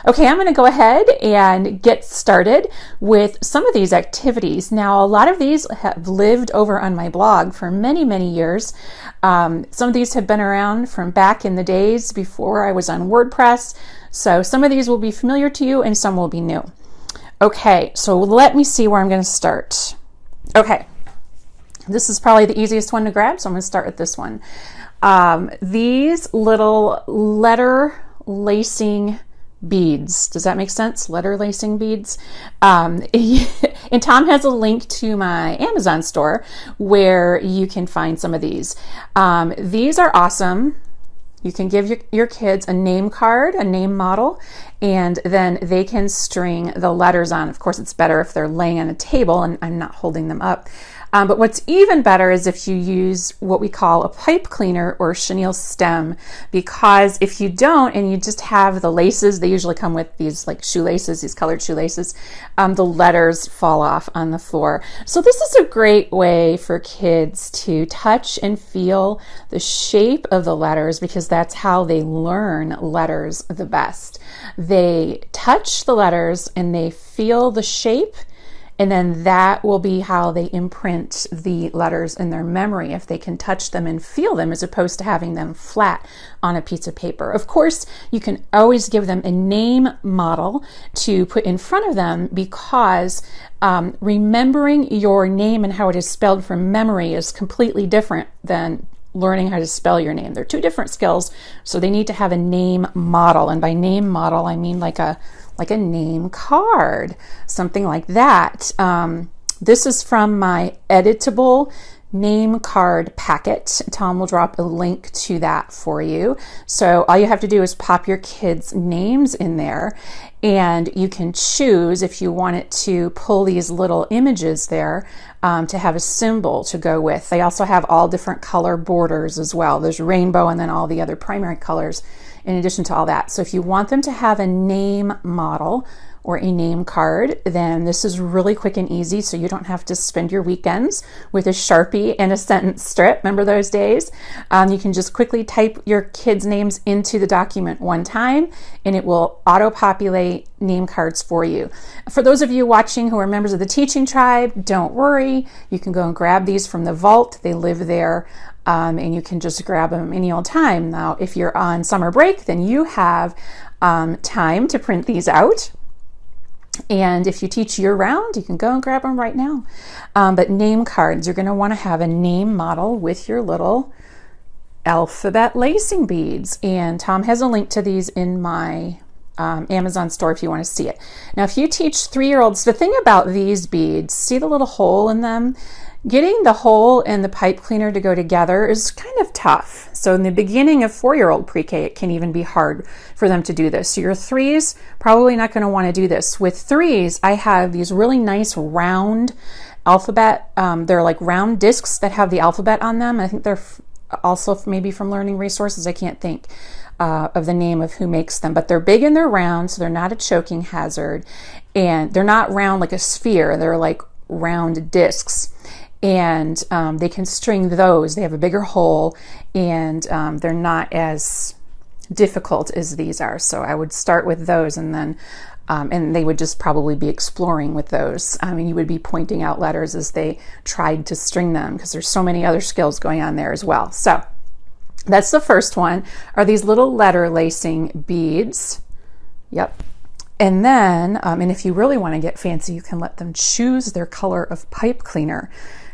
Okay, I'm going to go ahead and get started with some of these activities. Now, a lot of these have lived over on my blog for many, many years. Some of these have been around from back in the days before I was on WordPress. So some of these will be familiar to you and some will be new. Okay, so let me see where I'm going to start. Okay, this is probably the easiest one to grab, so I'm going to start with this one. These little letter lacing beads. Does that make sense? Letter lacing beads. And Tom has a link to my Amazon store where you can find some of these. These are awesome. You can give your kids a name card, a name model, and then they can string the letters on. Of course, it's better if they're laying on a table and I'm not holding them up. But what's even better is if you use what we call a pipe cleaner or chenille stem, because if you don't and you just have the laces, they usually come with these like shoelaces, these colored shoelaces, the letters fall off on the floor. So this is a great way for kids to touch and feel the shape of the letters, because that's how they learn letters the best. They touch the letters and they feel the shape, and then that will be how they imprint the letters in their memory, if they can touch them and feel them as opposed to having them flat on a piece of paper. Of course, you can always give them a name model to put in front of them, because remembering your name and how it is spelled from memory is completely different than learning how to spell your name. They're two different skills, so they need to have a name model. And by name model, I mean like a name card, something like that. This is from my editable name card packet. Tom will drop a link to that for you. So all you have to do is pop your kids' names in there, and you can choose if you want it to pull these little images there to have a symbol to go with. They also have all different color borders as well. There's rainbow and then all the other primary colors in addition to all that. So if you want them to have a name model or a name card, then this is really quick and easy, so you don't have to spend your weekends with a Sharpie and a sentence strip. Remember those days? You can just quickly type your kids' names into the document one time, and it will auto-populate name cards for you. For those of you watching who are members of the teaching tribe, don't worry. You can go and grab these from the vault. They live there. And you can just grab them any old time. Now, if you're on summer break, then you have time to print these out. And if you teach year-round, you can go and grab them right now. But name cards, you're going to want to have a name model with your little alphabet lacing beads. And Tom has a link to these in my Amazon store if you want to see it. Now, if you teach 3-year-olds, the thing about these beads, see the little hole in them? Getting the hole and the pipe cleaner to go together is kind of tough. So in the beginning of 4-year-old pre-K, it can even be hard for them to do this. So your 3s, probably not going to want to do this. With 3s, I have these really nice round alphabet. They're like round discs that have the alphabet on them. I think they're also maybe from Learning Resources. I can't think of the name of who makes them, but they're big and they're round, so they're not a choking hazard. And they're not round like a sphere. They're like round discs. And they can string those. They have a bigger hole, and they're not as difficult as these are. So I would start with those, and then and they would just probably be exploring with those. I mean, you would be pointing out letters as they tried to string them, because there's so many other skills going on there as well. So that's the first one, are these little letter lacing beads. Yep. And then, and if you really want to get fancy, you can let them choose their color of pipe cleaner.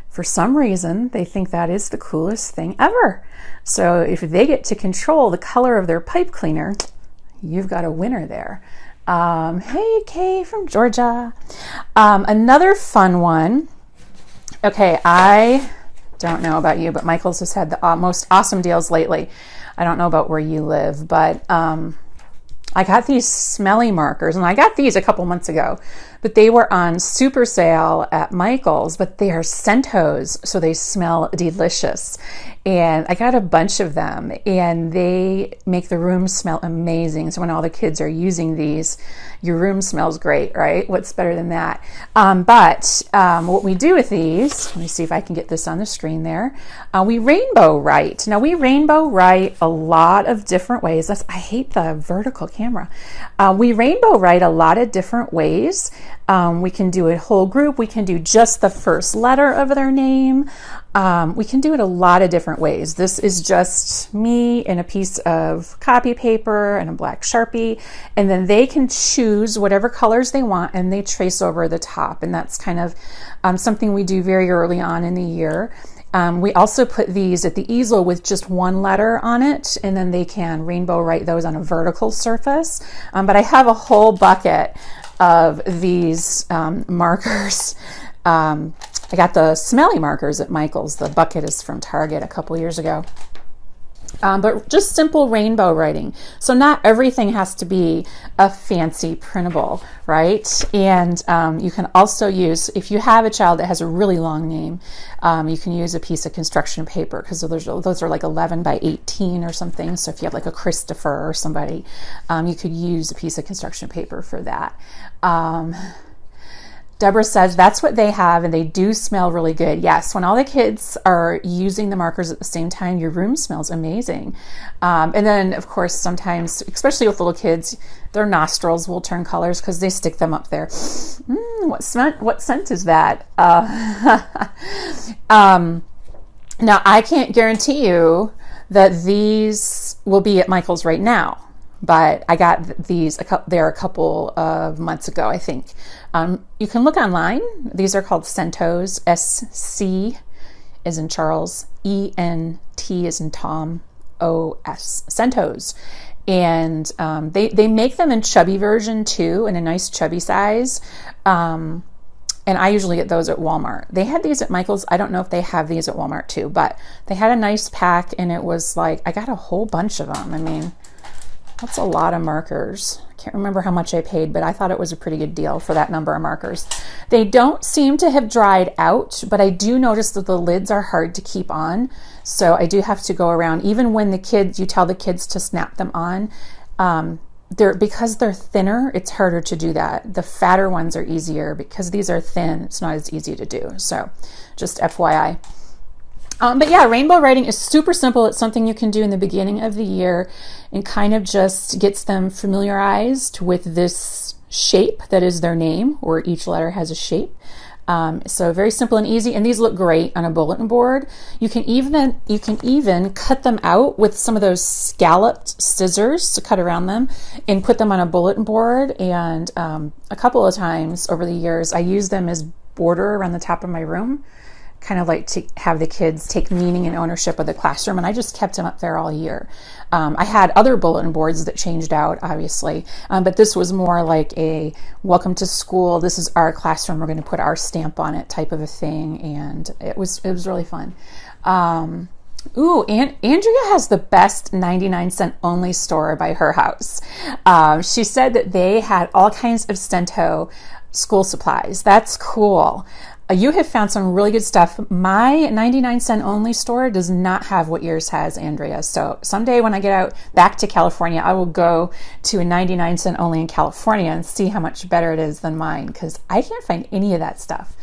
For some reason, they think that is the coolest thing ever. So if they get to control the color of their pipe cleaner, you've got a winner there. Hey, Kay from Georgia. Another fun one. Okay, I don't know about you, but Michael's has had the most awesome deals lately. I don't know about where you live, but I got these smelly markers, and I got these a couple months ago, but they were on super sale at Michael's, but they are Scentos, so they smell delicious. And I got a bunch of them, and they make the room smell amazing. So when all the kids are using these, your room smells great, right? What's better than that? But what we do with these, let me see if I can get this on the screen there. We rainbow write. Now we rainbow write a lot of different ways. I hate the vertical camera. We rainbow write a lot of different ways. We can do a whole group. We can do just the first letter of their name. We can do it a lot of different ways. This is just me and a piece of copy paper and a black Sharpie, and then they can choose whatever colors they want and they trace over the top. And that's kind of something we do very early on in the year. We also put these at the easel with just one letter on it, and then they can rainbow write those on a vertical surface. But I have a whole bucket of these markers. I got the smelly markers at Michael's. The bucket is from Target a couple years ago. But just simple rainbow writing. So not everything has to be a fancy printable, right? And you can also use, if you have a child that has a really long name, you can use a piece of construction paper, because those are like 11 by 18 or something. So if you have like a Christopher or somebody, you could use a piece of construction paper for that. Deborah says that's what they have, and they do smell really good. Yes, when all the kids are using the markers at the same time, your room smells amazing. And then, of course, sometimes, especially with little kids, their nostrils will turn colors because they stick them up there. What scent is that? Now, I can't guarantee you that these will be at Michael's right now, but I got these there a couple of months ago, I think. You can look online. These are called Centos, S-C as in Charles, E-N-T as in Tom, O-S, Centos. And they make them in chubby version too, in a nice chubby size. And I usually get those at Walmart. They had these at Michael's. I don't know if they have these at Walmart too, but they had a nice pack, and it was like, I got a whole bunch of them. I mean, that's a lot of markers. I can't remember how much I paid, but I thought it was a pretty good deal for that number of markers. They don't seem to have dried out, but I do notice that the lids are hard to keep on. So I do have to go around, even when you tell the kids to snap them on, because they're thinner, it's harder to do that. The fatter ones are easier. Because these are thin, it's not as easy to do. So just FYI. But yeah, rainbow writing is super simple. It's something you can do in the beginning of the year, and kind of just gets them familiarized with this shape that is their name, or each letter has a shape. So very simple and easy, and these look great on a bulletin board. You can even cut them out with some of those scalloped scissors to cut around them and put them on a bulletin board. And a couple of times over the years, I use them as border around the top of my room. Kind of like to have the kids take meaning and ownership of the classroom, and I just kept them up there all year. I had other bulletin boards that changed out, obviously, but this was more like a welcome to school, this is our classroom, we're going to put our stamp on it type of a thing, and it was really fun. Ooh, and Andrea has the best 99-cent only store by her house. She said that they had all kinds of Stento school supplies. That's cool. You have found some really good stuff. My 99-cent only store does not have what yours has, Andrea. So someday when I get out back to California, I will go to a 99-cent only in California and see how much better it is than mine, because I can't find any of that stuff.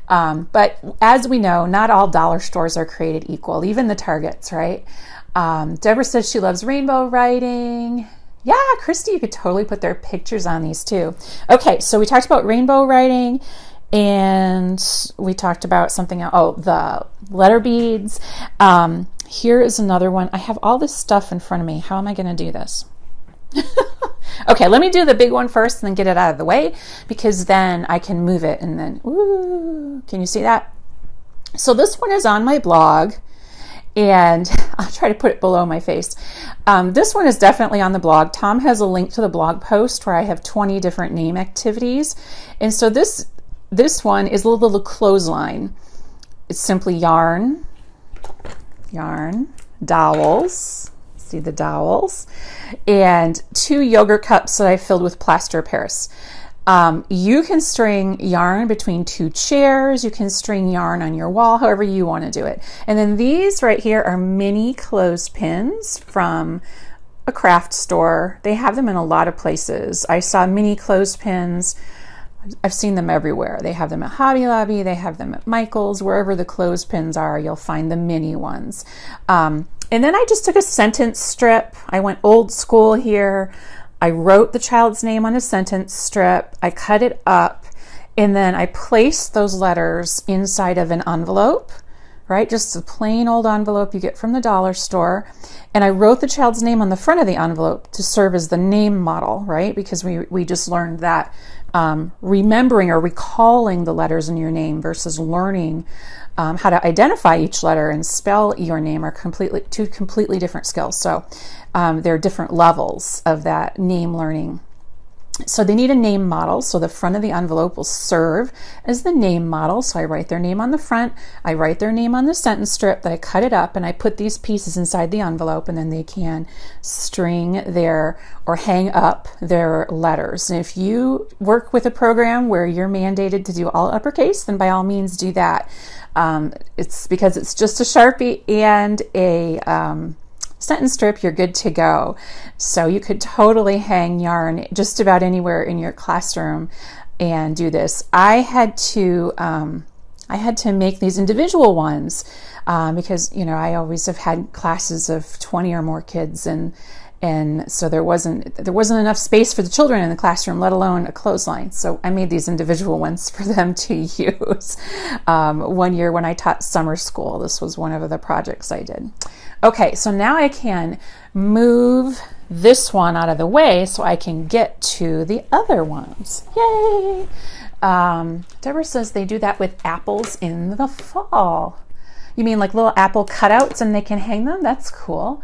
But as we know, not all dollar stores are created equal, even the Targets, right? Deborah says she loves rainbow writing. Yeah, Christy, you could totally put their pictures on these too. Okay, so we talked about rainbow writing. And we talked about something else. Oh, the letter beads. Here is another one. I have all this stuff in front of me. How am I going to do this? Okay, let me do the big one first and then get it out of the way, because then I can move it and then, ooh, can you see that? So this one is on my blog, and I'll try to put it below my face. This one is definitely on the blog. Tom has a link to the blog post where I have 20 different name activities. And so this one is a little clothesline. It's simply yarn, dowels, see the dowels, and 2 yogurt cups that I filled with plaster of Paris. You can string yarn between two chairs. You can string yarn on your wall, however you want to do it. And then these right here are mini clothespins from a craft store. They have them in a lot of places. I saw mini clothespins. I've seen them everywhere. They have them at Hobby Lobby. They have them at Michael's. Wherever the clothespins are, you'll find the mini ones. And then I just took a sentence strip. I went old school here. I wrote the child's name on a sentence strip. I cut it up, and then I placed those letters inside of an envelope, right? Just a plain old envelope you get from the dollar store. And I wrote the child's name on the front of the envelope to serve as the name model, right? Because we just learned that remembering or recalling the letters in your name versus learning how to identify each letter and spell your name are two completely different skills. So there are different levels of that name learning. So they need a name model. So the front of the envelope will serve as the name model. So I write their name on the front. I write their name on the sentence strip. Then I cut it up and I put these pieces inside the envelope, and then they can string or hang up their letters. And if you work with a program where you're mandated to do all uppercase, then by all means do that. It's because it's just a Sharpie and a sentence strip, you're good to go. So you could totally hang yarn just about anywhere in your classroom and do this. I had to make these individual ones because I always have had classes of 20 or more kids, and so there wasn't enough space for the children in the classroom, let alone a clothesline. So I made these individual ones for them to use. One year when I taught summer school, this was one of the projects I did. Okay, so now I can move this one out of the way so I can get to the other ones. Yay! Deborah says they do that with apples in the fall. You mean like little apple cutouts and they can hang them? That's cool.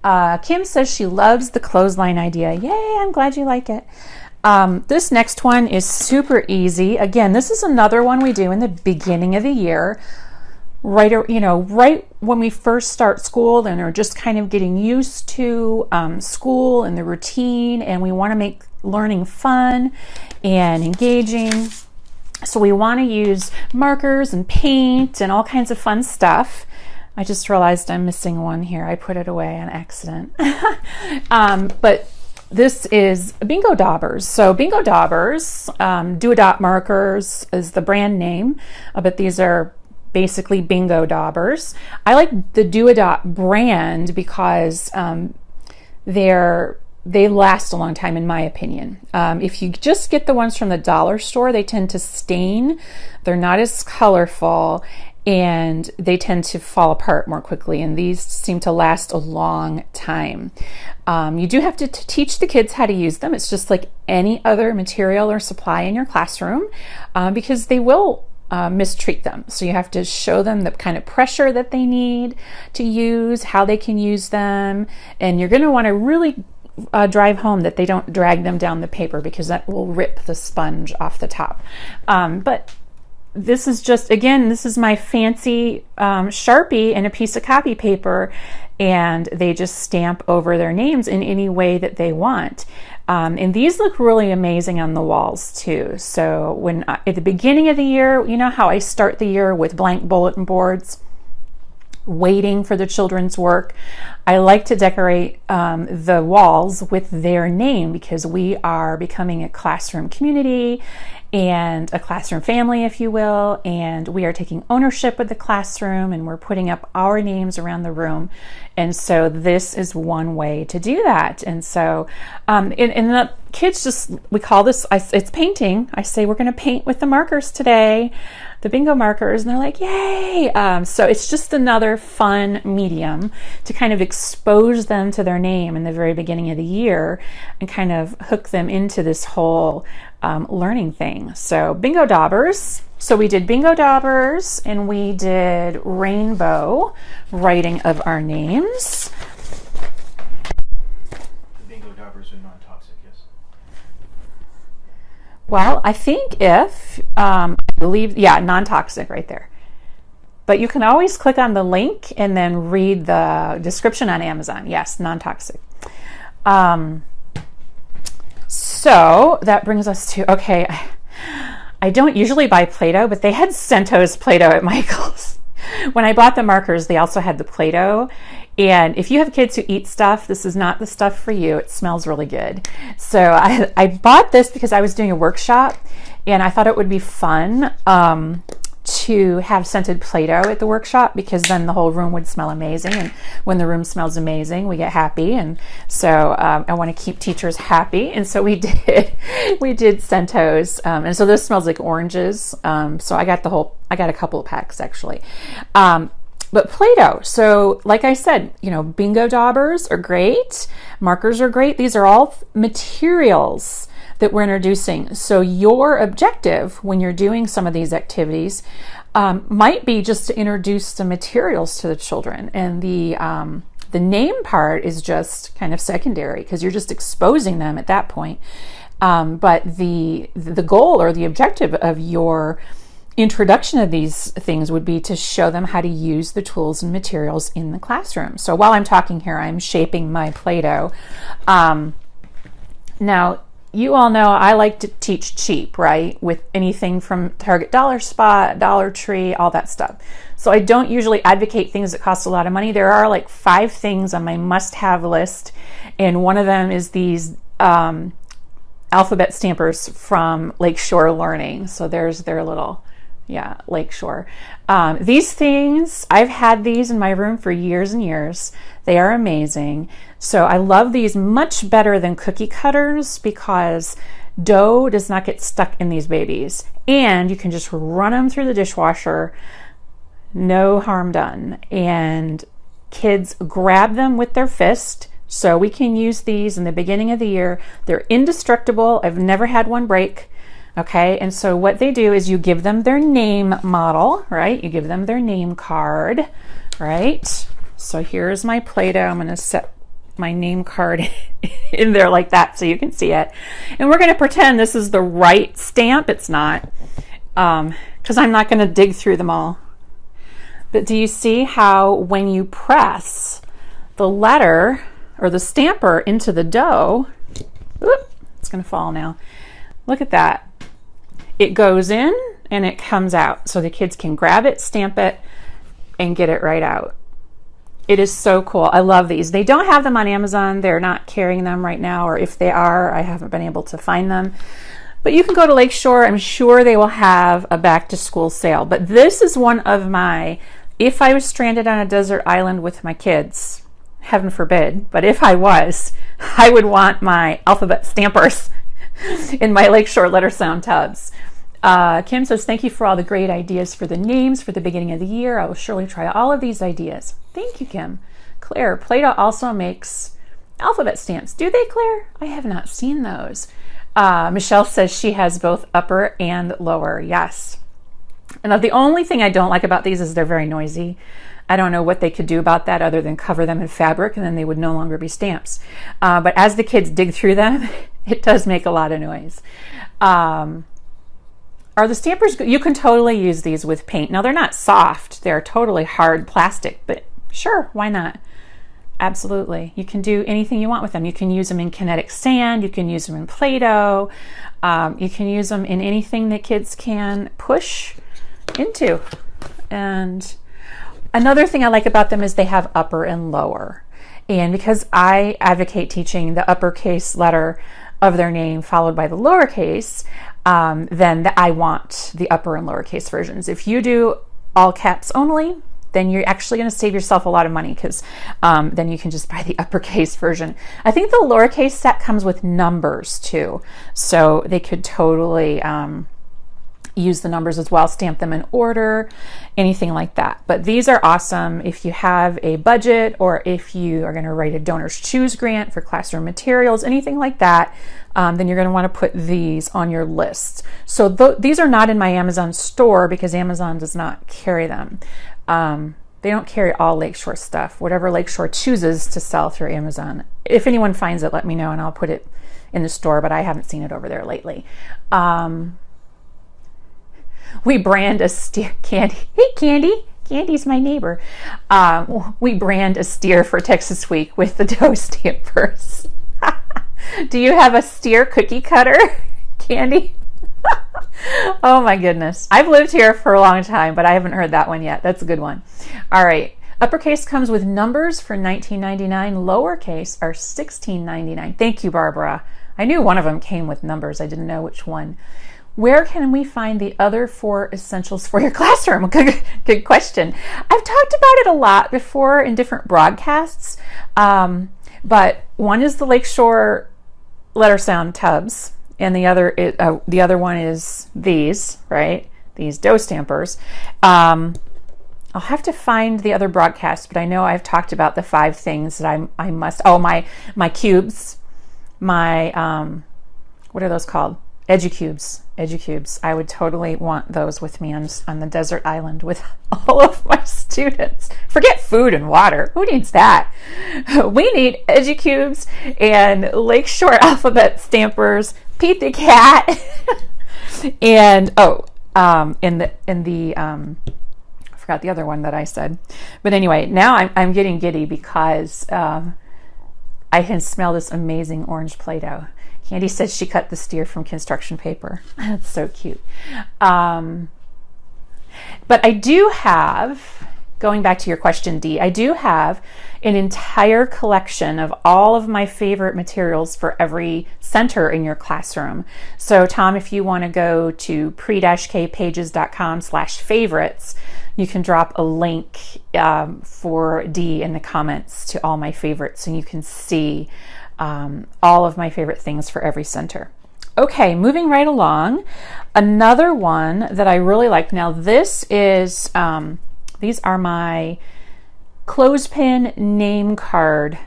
Kim says she loves the clothesline idea. Yay, I'm glad you like it. This next one is super easy. Again, this is another one we do in the beginning of the year. Right when we first start school and are just kind of getting used to school and the routine, and we want to make learning fun and engaging. So we want to use markers and paint and all kinds of fun stuff. I just realized I'm missing one here. I put it away on accident. But this is Bingo Daubers. So Bingo Daubers, Do-A-Dot markers is the brand name, but these are basically Bingo Daubers. I like the Do-A-Dot brand because they last a long time, in my opinion. If you just get the ones from the dollar store, they tend to stain. They're not as colorful, and they tend to fall apart more quickly, and these seem to last a long time. You do have to teach the kids how to use them. It's just like any other material or supply in your classroom, because they will mistreat them. So you have to show them the kind of pressure that they need to use, how they can use them, and you're going to want to really drive home that they don't drag them down the paper, because that will rip the sponge off the top. But this is just, again, this is my fancy Sharpie and a piece of copy paper, and they just stamp over their names in any way that they want. And these look really amazing on the walls too. So when at the beginning of the year, you know how I start the year with blank bulletin boards, waiting for the children's work. I like to decorate the walls with their name, because we are becoming a classroom community and a classroom family, if you will, and we are taking ownership of the classroom, and we're putting up our names around the room. And so this is one way to do that. And so and the kids just, we call this, it's painting. I say we're going to paint with the markers today, the bingo markers, and they're like, yay! So it's just another fun medium to kind of expose them to their name in the very beginning of the year and kind of hook them into this whole learning thing. So Bingo Daubers. So we did Bingo Daubers, and we did rainbow writing of our names. The Bingo Daubers are non-toxic, yes? Well, I think I believe, non-toxic right there. But you can always click on the link and then read the description on Amazon. Yes, non-toxic. So that brings us to, okay, I don't usually buy Play-Doh, but they had Centos Play-Doh at Michael's. When I bought the markers, they also had the Play-Doh. And if you have kids who eat stuff, this is not the stuff for you. It smells really good. So I bought this because I was doing a workshop and I thought it would be fun to have scented Play-Doh at the workshop, because then the whole room would smell amazing. And when the room smells amazing, we get happy. And so I want to keep teachers happy. And so we did Centos. And so this smells like oranges. So I got a couple of packs actually. But Play-Doh, so like I said, bingo daubers are great. Markers are great. These are all materials that we're introducing. So your objective when you're doing some of these activities might be just to introduce some materials to the children. And the name part is just kind of secondary, because you're just exposing them at that point. But the goal or the objective of your introduction of these things would be to show them how to use the tools and materials in the classroom. So while I'm talking here, I'm shaping my Play-Doh. Now, you all know I like to teach cheap, right? With anything from Target Dollar Spot, Dollar Tree, all that stuff. So I don't usually advocate things that cost a lot of money. There are like 5 things on my must-have list, and one of them is these alphabet stampers from Lakeshore Learning. So there's their little... Lakeshore. These things, I've had these in my room for years and years. They are amazing. So I love these much better than cookie cutters, because dough does not get stuck in these babies. And you can just run them through the dishwasher, no harm done. And kids grab them with their fist. So we can use these in the beginning of the year. They're indestructible. I've never had one break. Okay, and so what they do is you give them their name model, right? You give them their name card, right? So here's my Play-Doh. I'm going to set my name card in there like that so you can see it. And we're going to pretend this is the right stamp. It's not, because I'm not going to dig through them all. But do you see how when you press the letter or the stamper into the dough, it's going to fall now. Look at that. It goes in and it comes out. So the kids can grab it, stamp it, and get it right out. It is so cool. I love these. They don't have them on Amazon. They're not carrying them right now, or if they are, I haven't been able to find them. But you can go to Lakeshore. I'm sure they will have a back to school sale. But this is one of my, if I was stranded on a desert island with my kids, heaven forbid, but if I was, I would want my alphabet stampers in my Lakeshore letter sound tubs. Kim says, thank you for all the great ideas for the names for the beginning of the year. I will surely try all of these ideas. Thank you, Kim. Claire, Play-Doh also makes alphabet stamps. Do they, Claire? I have not seen those. Michelle says she has both upper and lower. Yes. And the only thing I don't like about these is they're very noisy. I don't know what they could do about that other than cover them in fabric, and then they would no longer be stamps. But as the kids dig through them, it does make a lot of noise. Are the stampers good? You can totally use these with paint. Now, they're not soft. They're totally hard plastic, but sure, why not? Absolutely. You can do anything you want with them. You can use them in kinetic sand. You can use them in Play-Doh. You can use them in anything that kids can push into. And another thing I like about them is they have upper and lower. And because I advocate teaching the uppercase letter of their name followed by the lowercase, then I want the upper and lowercase versions. If you do all caps only, then you're actually going to save yourself a lot of money, because then you can just buy the uppercase version. I think the lowercase set comes with numbers too, so they could totally use the numbers as well, stamp them in order, anything like that. But these are awesome if you have a budget, or if you are going to write a Donors Choose grant for classroom materials, anything like that, then you're going to want to put these on your list. So these are not in my Amazon store because Amazon does not carry them. They don't carry all Lakeshore stuff. Whatever Lakeshore chooses to sell through Amazon. If anyone finds it, let me know and I'll put it in the store, but I haven't seen it over there lately. We brand a steer, Candy. Hey, Candy. Candy's my neighbor. We brand a steer for Texas Week with the dough stampers. Do you have a steer cookie cutter, Candy? Oh my goodness. I've lived here for a long time, but I haven't heard that one yet. That's a good one. All right. Uppercase comes with numbers for $19.99. Lowercase are $16.99. Thank you, Barbara. I knew one of them came with numbers. I didn't know which one. Where can we find the other 4 essentials for your classroom? Good question. I've talked about it a lot before in different broadcasts, but one is the Lakeshore letter sound tubs, and the other one is these, right? These dough stampers. I'll have to find the other broadcast, but I know I've talked about the 5 things that I must. Oh, my cubes, my what are those called? Educubes. I would totally want those with me on the desert island with all of my students. Forget food and water. Who needs that? We need Educubes and Lakeshore alphabet stampers, Pete the cat, and I forgot the other one that I said. But anyway, now I'm getting giddy because I can smell this amazing orange Play-Doh. Candy said she cut the steer from construction paper. That's so cute. But I do have, going back to your question, Dee, I do have an entire collection of all of my favorite materials for every center in your classroom. So Tom, if you want to go to pre-kpages.com/favorites, you can drop a link for Dee in the comments to all my favorites, and you can see all of my favorite things for every center. Okay, moving right along. Another one that I really like. Now this is, these are my clothespin name card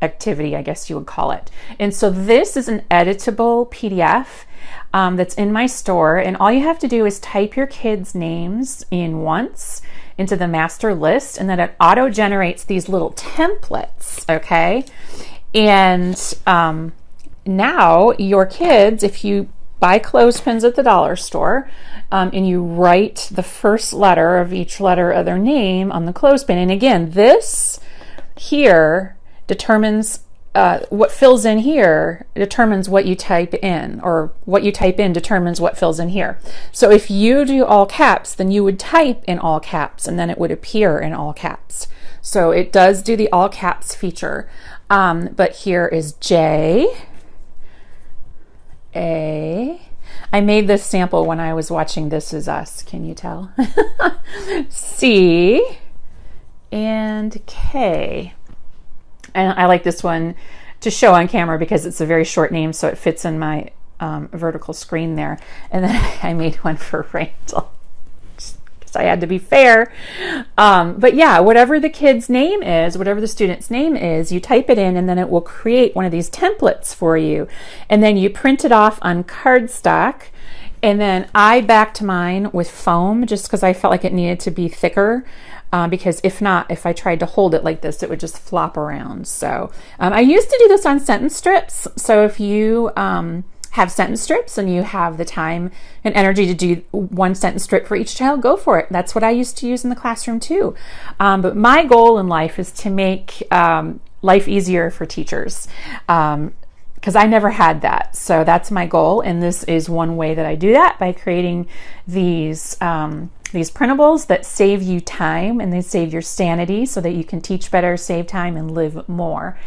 activity, I guess you would call it. And so this is an editable PDF that's in my store, and all you have to do is type your kids' names in once into the master list, and then it auto generates these little templates, okay? And now your kids, if you buy clothespins at the dollar store and you write the first letter of each letter of their name on the clothespin, and again, this here determines what fills in here determines what you type in, or what you type in determines what fills in here. So if you do all caps, then you would type in all caps and then it would appear in all caps. So it does do the all caps feature. But here is J, A. I made this sample when I was watching This Is Us. Can you tell? C and K. And I like this one to show on camera because it's a very short name, so it fits in my vertical screen there. And then I made one for Randall. I had to be fair. But yeah, whatever the kid's name is, whatever the student's name is, you type it in and then it will create one of these templates for you. And then you print it off on cardstock. And then I backed mine with foam just because I felt like it needed to be thicker. Because if not, if I tried to hold it like this, it would just flop around. So I used to do this on sentence strips. So if you have sentence strips and you have the time and energy to do one sentence strip for each child, go for it. That's what I used to use in the classroom too. But my goal in life is to make life easier for teachers, because I never had that. So that's my goal, and this is one way that I do that, by creating these printables that save you time and they save your sanity so that you can teach better, save time, and live more.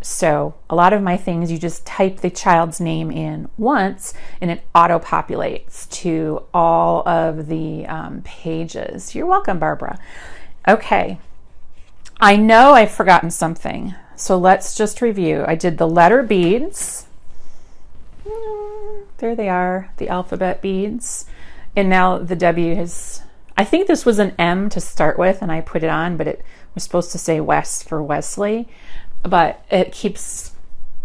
So a lot of my things, you just type the child's name in once and it auto-populates to all of the pages. You're welcome, Barbara. Okay, I know I've forgotten something, so let's just review. I did the letter beads. There they are, the alphabet beads. And now the W has, I think this was an M to start with and I put it on, but it was supposed to say West for Wesley. But it keeps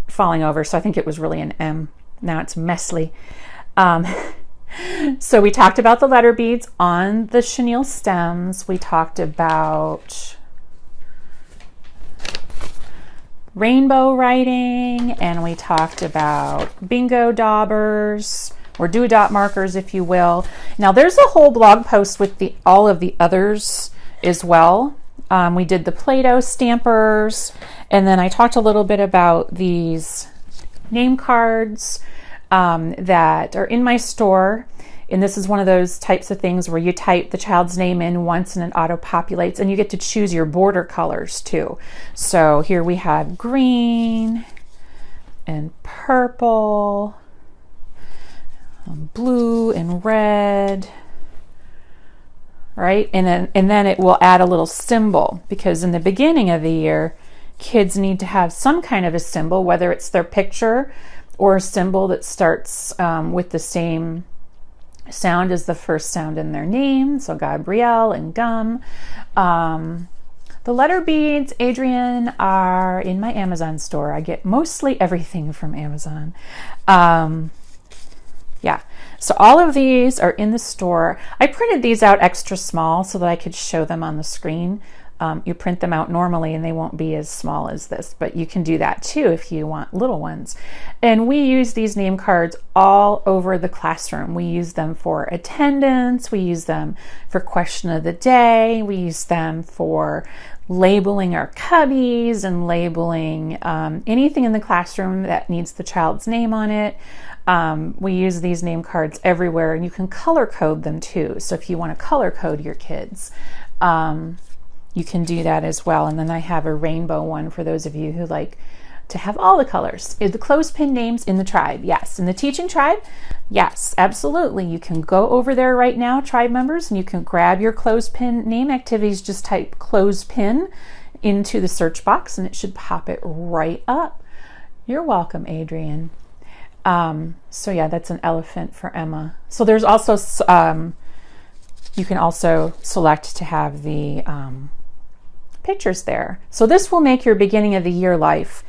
falling over, so I think it was really an M. Now it's Mesley. So we talked about the letter beads on the chenille stems. We talked about rainbow writing, and we talked about bingo daubers, or dot markers, if you will. Now there's a whole blog post with all of the others as well. We did the Play-Doh stampers, and then I talked a little bit about these name cards that are in my store. And this is one of those types of things where you type the child's name in once and it auto-populates, and you get to choose your border colors too. So here we have green and purple, blue and red, right? And then it will add a little symbol, because in the beginning of the year, kids need to have some kind of a symbol, whether it's their picture or a symbol that starts with the same sound as the first sound in their name. So Gabrielle and Gum. The letter beads, Adrian, are in my Amazon store. I get mostly everything from Amazon. Yeah, so all of these are in the store. I printed these out extra small so that I could show them on the screen. You print them out normally and they won't be as small as this, but you can do that too if you want little ones. And we use these name cards all over the classroom. We use them for attendance, we use them for question of the day, we use them for labeling our cubbies and labeling anything in the classroom that needs the child's name on it. We use these name cards everywhere, and you can color code them too. So if you want to color code your kids, you can do that as well. And then I have a rainbow one for those of you who like to have all the colors. Is the clothespin names in the tribe? Yes. In the teaching tribe? Yes, absolutely. You can go over there right now, tribe members, and you can grab your clothespin name activities. Just type clothespin into the search box and it should pop it right up. You're welcome, Adrian. So yeah, that's an elephant for Emma. So there's also, you can also select to have the pictures there. So this will make your beginning of the year life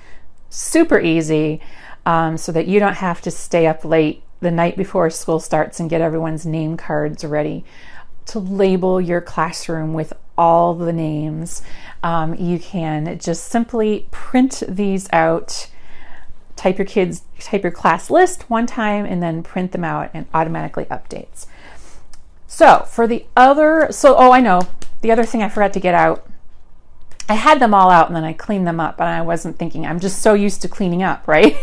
super easy, so that you don't have to stay up late the night before school starts and get everyone's name cards ready to label your classroom with all the names. You can just simply print these out, type your class list one time and then print them out, and automatically updates. So for the other, I know the other thing I forgot to get out. I had them all out and then I cleaned them up, and I wasn't thinking, I'm just so used to cleaning up, right?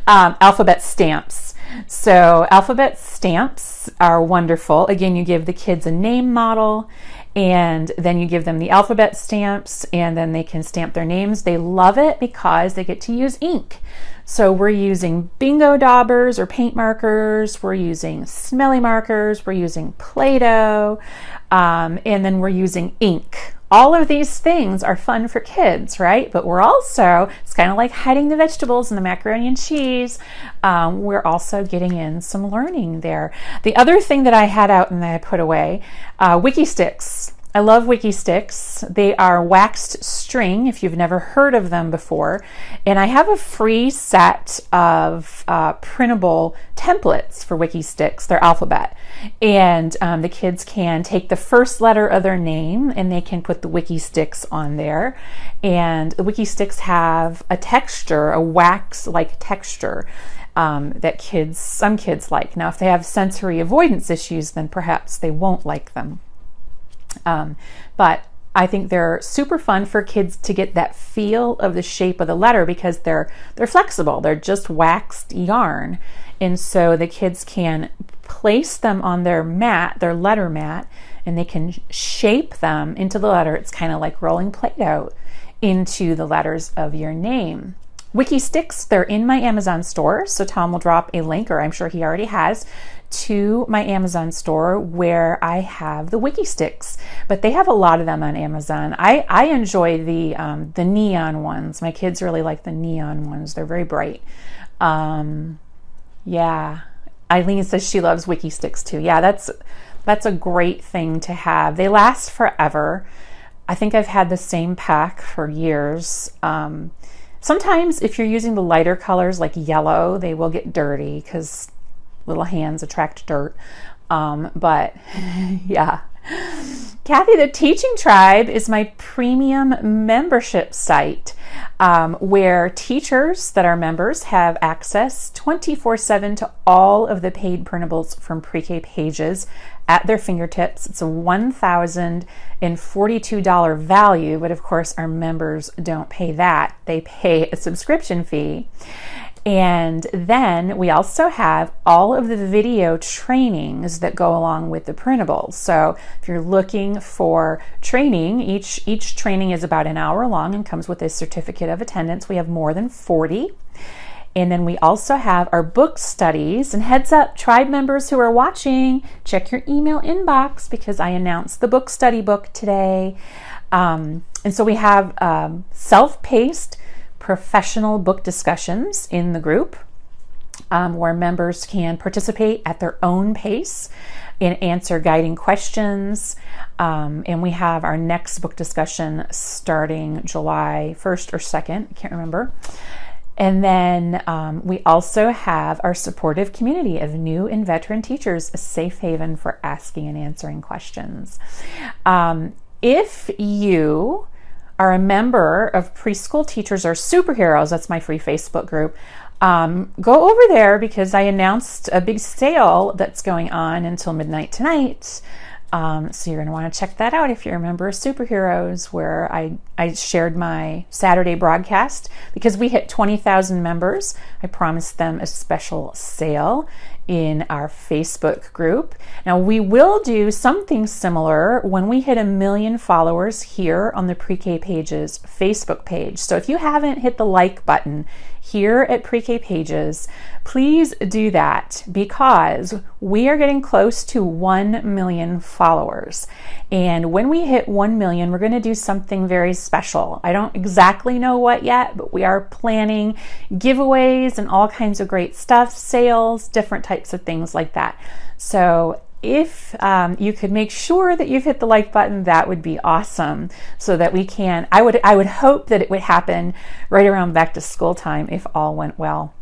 Alphabet stamps. So alphabet stamps are wonderful. Again, you give the kids a name model, and then you give them the alphabet stamps, and then they can stamp their names. They love it because they get to use ink. So we're using bingo daubers or paint markers, we're using smelly markers, we're using Play-Doh, and then we're using ink. All of these things are fun for kids, right? But we're also, it's kind of like hiding the vegetables and the macaroni and cheese. We're also getting in some learning there. The other thing that I had out and that I put away, Wiki Sticks. I love Wiki Sticks. They are waxed string, if you've never heard of them before. And I have a free set of printable templates for Wiki Sticks. They're alphabet. And the kids can take the first letter of their name and they can put the Wiki Sticks on there. And the Wiki Sticks have a texture, a wax-like texture that some kids like. Now, if they have sensory avoidance issues, then perhaps they won't like them. But I think they're super fun for kids to get that feel of the shape of the letter, because they're flexible. They're just waxed yarn. And so the kids can place them on their mat, their letter mat, and they can shape them into the letter. It's kind of like rolling Play-Doh into the letters of your name. Wiki Sticks, they're in my Amazon store. So Tom will drop a link, or I'm sure he already has, to my Amazon store where I have the Wiki Sticks, but they have a lot of them on Amazon. I enjoy the neon ones. My kids really like the neon ones. They're very bright. Yeah, Eileen says she loves Wiki Sticks too. Yeah, that's a great thing to have. They last forever. I think I've had the same pack for years. Sometimes if you're using the lighter colors like yellow, they will get dirty because little hands attract dirt. But yeah. Kathy, the Teaching Tribe is my premium membership site where teachers that are members have access 24/7 to all of the paid printables from Pre-K Pages at their fingertips. It's a $1,042 value, but of course our members don't pay that. They pay a subscription fee. And then we also have all of the video trainings that go along with the printables. So if you're looking for training, each training is about an hour long and comes with a certificate of attendance. We have more than 40. And then we also have our book studies. And heads up, tribe members who are watching, check your email inbox because I announced the book study book today. And so we have self-paced professional book discussions in the group where members can participate at their own pace and answer guiding questions. And we have our next book discussion starting July 1st or 2nd, I can't remember. And then we also have our supportive community of new and veteran teachers, a safe haven for asking and answering questions. If you are a member of Preschool Teachers Are Superheroes, that's my free Facebook group, go over there because I announced a big sale that's going on until midnight tonight. So you're going to want to check that out if you're a member of Superheroes, where I shared my Saturday broadcast. Because we hit 20,000 members, I promised them a special sale in our Facebook group. Now we will do something similar when we hit 1 million followers here on the Pre-K Pages Facebook page. So if you haven't hit the like button here at Pre-K Pages, please do that because we are getting close to 1 million followers. And when we hit 1 million, we're going to do something very special. I don't exactly know what yet, but we are planning giveaways and all kinds of great stuff, sales, different types of things like that. So if you could make sure that you've hit the like button, that would be awesome, so that we can, I would hope that it would happen right around back to school time if all went well.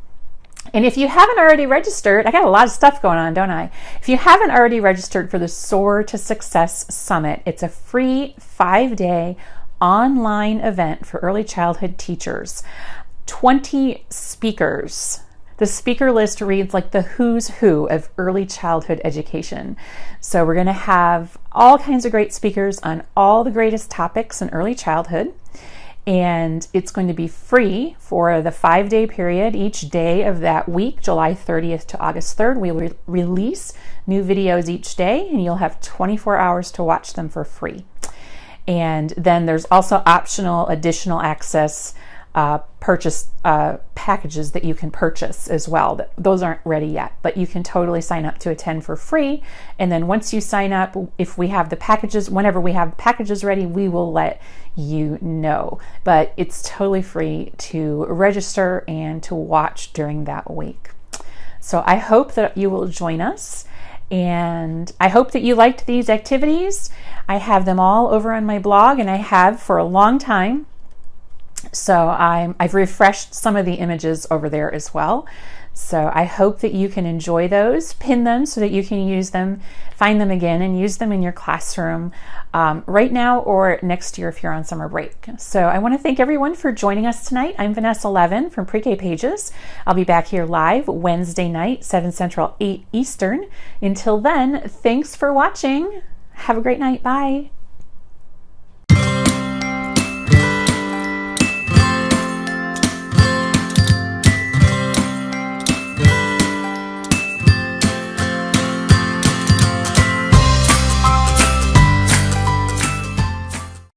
And if you haven't already registered, I got a lot of stuff going on, don't I? If you haven't already registered for the Soar to Success Summit, it's a free 5-day online event for early childhood teachers. 20 speakers. The speaker list reads like the who's who of early childhood education. So we're going to have all kinds of great speakers on all the greatest topics in early childhood. And it's going to be free for the 5-day period. Each day of that week, July 30th to August 3rd, we release new videos each day, and you'll have 24 hours to watch them for free. And then there's also optional additional access purchase packages that you can purchase as well. Those aren't ready yet, but you can totally sign up to attend for free. And then once you sign up, if we have the packages, whenever we have packages ready, we will let you know. But it's totally free to register and to watch during that week. So I hope that you will join us. And I hope that you liked these activities. I have them all over on my blog, and I have for a long time. So I've refreshed some of the images over there as well. So I hope that you can enjoy those, pin them so that you can use them, find them again, and use them in your classroom right now or next year if you're on summer break. So I want to thank everyone for joining us tonight. I'm Vanessa Levin from Pre-K Pages. I'll be back here live Wednesday night, 7 Central, 8 Eastern. Until then, thanks for watching. Have a great night. Bye.